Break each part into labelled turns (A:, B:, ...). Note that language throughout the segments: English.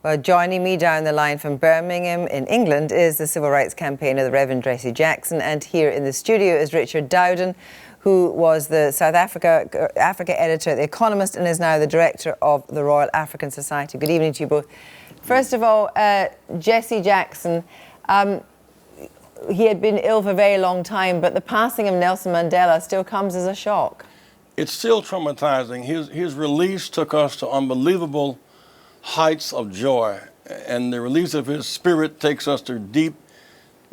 A: Well, joining me down the line from Birmingham in England is the civil rights campaigner, the Reverend Jesse Jackson, and here in the studio is Richard Dowden, who was the South Africa editor at The Economist and is now the director of the Royal African Society. Good evening to you both. First of all, Jesse Jackson, he had been ill for a very long time, but the passing of Nelson Mandela still comes as a shock.
B: It's still traumatizing. His release took us to unbelievable heights of joy, and the release of his spirit takes us to deep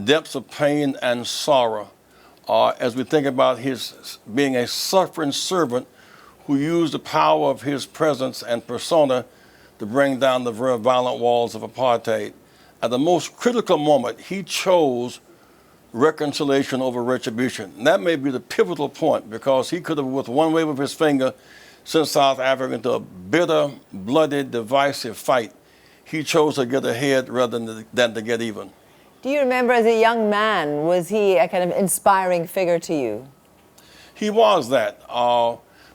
B: depths of pain and sorrow as we think about his being a suffering servant who used the power of his presence and persona to bring down the very violent walls of apartheid. At the most critical moment, he chose reconciliation over retribution. And that may be the pivotal point, because he could have, with one wave of his finger, sent South Africa into a bitter, bloody, divisive fight. He chose to get ahead rather than to get even.
A: Do you remember, as a young man, was he a kind of inspiring figure to you?
B: He was that,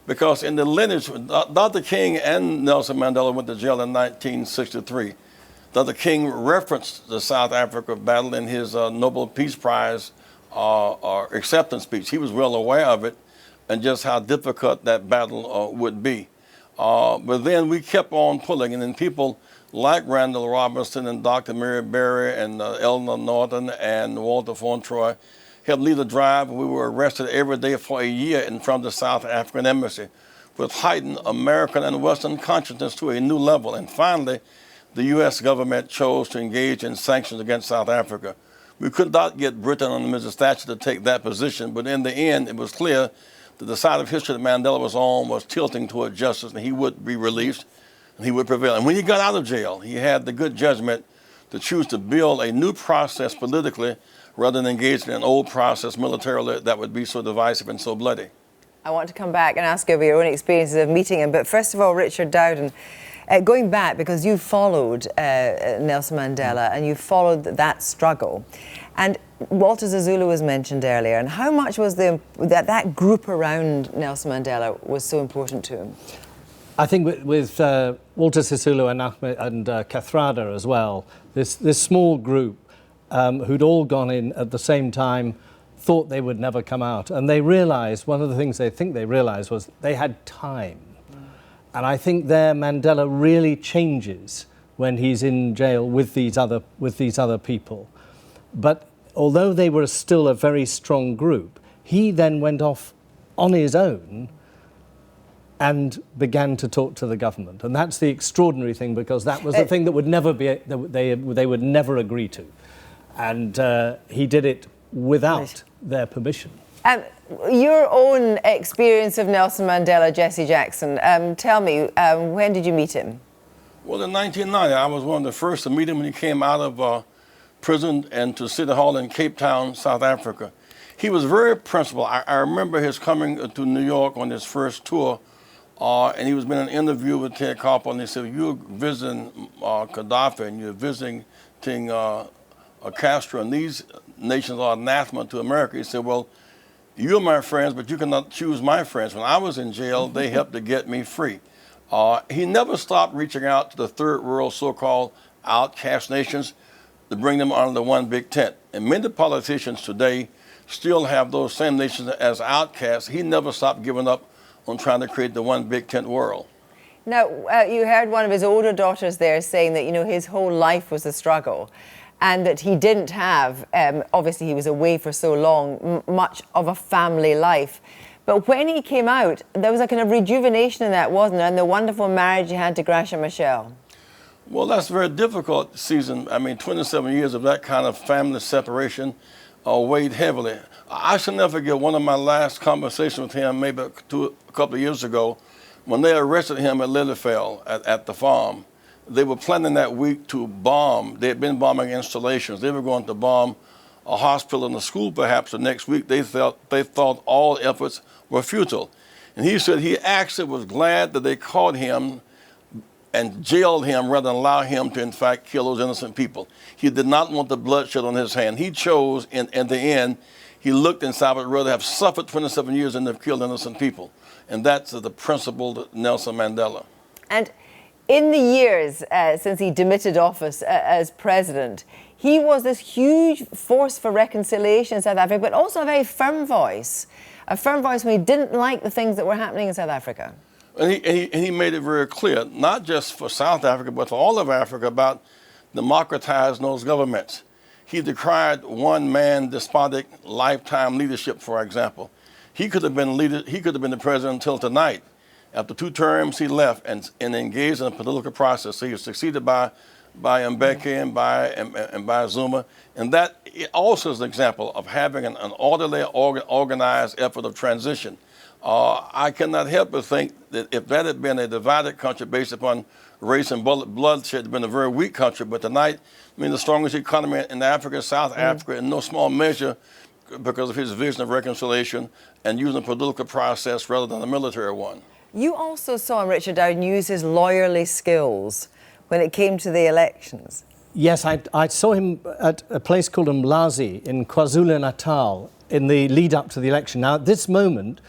B: because in the lineage, Dr. King and Nelson Mandela went to jail in 1963. Dr. King referenced the South Africa battle in his Nobel Peace Prize acceptance speech. He was well aware of it and just how difficult that battle would be. But then we kept on pulling, and then people like Randall Robinson and Dr. Mary Berry and Eleanor Norton and Walter Fauntroy helped lead the drive. We were arrested every day for a year in front of the South African embassy, which heightened American and Western consciousness to a new level. And finally, the U.S. government chose to engage in sanctions against South Africa. We could not get Britain under Mrs. Thatcher to take that position, but in the end, it was clear that the side of history that Mandela was on was tilting toward justice, and he would be released, and he would prevail. And when he got out of jail, he had the good judgment to choose to build a new process politically rather than engage in an old process militarily that would be so divisive and so bloody.
A: I want to come back and ask you about your own experiences of meeting him, but first of all, Richard Dowden, going back, because you followed Nelson Mandela and you followed that struggle, and Walter Sisulu was mentioned earlier, and how much was that group around Nelson Mandela was so important to him?
C: I think with Walter Sisulu and Ahmed and Kathrada as well, this small group who'd all gone in at the same time, thought they would never come out, and they realised, one of the things they realised was they had time. And I think there Mandela really changes when he's in jail with these other people. But although they were still a very strong group, he then went off on his own and began to talk to the government. And that's the extraordinary thing, because that was the thing that would never be, they would never agree to. And he did it without their permission.
A: Your own experience of Nelson Mandela, Jesse Jackson, tell me, when did you meet him?
B: Well, in 1990, I was one of the first to meet him when he came out of prison and to City Hall in Cape Town, South Africa. He was very principled. I remember his coming to New York on his first tour, and he was in an interview with Ted Koppel, and he said, "You're visiting Gaddafi and you're visiting Castro, and these nations are anathema to America." He said, "Well, you're my friends, but you cannot choose my friends. When I was in jail, they helped to get me free." He never stopped reaching out to the third world so-called outcast nations to bring them under the one big tent. And many politicians today still have those same nations as outcasts. He never stopped giving up on trying to create the one big tent world.
A: Now, you heard one of his older daughters there saying that, his whole life was a struggle, and that he didn't have, obviously he was away for so long, much of a family life. But when he came out, there was a kind of rejuvenation in that, wasn't there? And the wonderful marriage you had to Gracia Michelle.
B: Well, that's very difficult, Susan. I mean, 27 years of that kind of family separation weighed heavily. I shall never forget one of my last conversations with him, maybe a couple of years ago, when they arrested him at Lillifeld at the farm. They were planning that week to bomb. They had been bombing installations. They were going to bomb a hospital and a school perhaps the next week. They thought all efforts were futile. And he said he actually was glad that they caught him and jailed him rather than allow him to, in fact, kill those innocent people. He did not want the bloodshed on his hand. He chose, in the end, he looked inside, but rather have suffered 27 years and have killed innocent people. And that's the principled Nelson Mandela.
A: And in the years since he demitted office as president, he was this huge force for reconciliation in South Africa, but also a very firm voice. A firm voice when he didn't like the things that were happening in South Africa.
B: And he made it very clear, not just for South Africa, but for all of Africa, about democratizing those governments. He decried one-man despotic lifetime leadership, for example. He could have been the president until tonight. After 2 terms, he left and engaged in a political process. So he was succeeded by Mbeki and by Zuma. And that also is an example of having an orderly, organized effort of transition. I cannot help but think that if that had been a divided country based upon race and bloodshed, it had been a very weak country. But tonight, I mean, the strongest economy in Africa, South Africa, in no small measure because of his vision of reconciliation and using a political process rather than a military one.
A: You also saw Richard Dowden use his lawyerly skills when it came to the elections.
C: Yes, I saw him at a place called Umlazi in KwaZulu-Natal in the lead up to the election. Now, at this moment,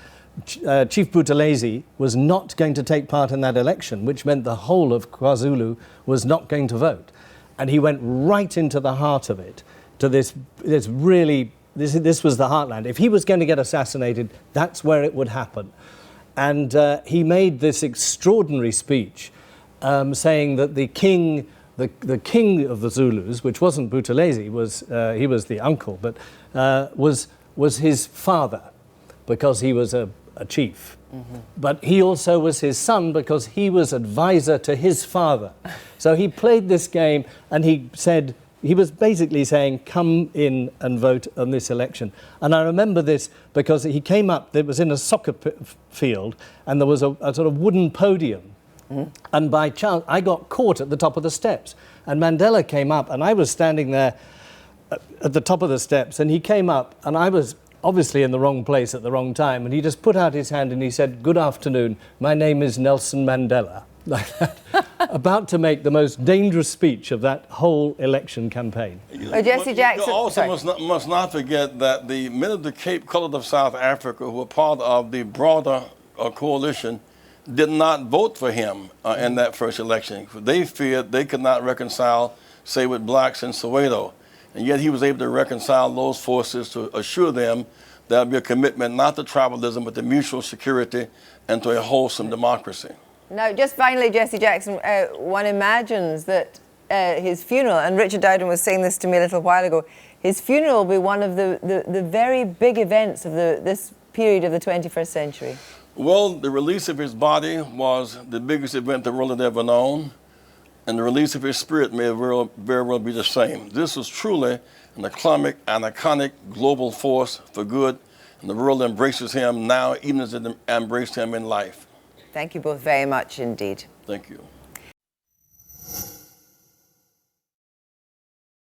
C: Chief Buthelezi was not going to take part in that election, which meant the whole of KwaZulu was not going to vote. And he went right into the heart of it, to this was the heartland. If he was going to get assassinated, that's where it would happen. And he made this extraordinary speech saying that the king of the Zulus, which wasn't Buthelezi, he was the uncle, but was his father, because he was a chief. Mm-hmm. But he also was his son because he was advisor to his father. So he played this game, and he was basically saying, come in and vote on this election. And I remember this because he came up, it was in a soccer field, and there was a sort of wooden podium. Mm-hmm. And by chance, I got caught at the top of the steps. And Mandela came up, and I was standing there at the top of the steps, and he came up, and I was obviously in the wrong place at the wrong time, and he just put out his hand and he said, "Good afternoon, my name is Nelson Mandela." Like that, about to make the most dangerous speech of that whole election campaign.
A: Jesse Jackson.
B: You also must not forget that the men of the Cape Colored of South Africa, who were part of the broader coalition, did not vote for him in that first election. They feared they could not reconcile, say, with blacks in Soweto. And yet he was able to reconcile those forces to assure them there would be a commitment not to tribalism, but to mutual security and to a wholesome democracy.
A: Now, just finally, Jesse Jackson, one imagines that his funeral, and Richard Dowden was saying this to me a little while ago, his funeral will be one of the very big events of this period of the 21st century.
B: Well, the release of his body was the biggest event the world had ever known, and the release of his spirit may very well be the same. This was truly an iconic global force for good, and the world embraces him now, even as it embraced him in life.
A: Thank you both very much indeed.
B: Thank you.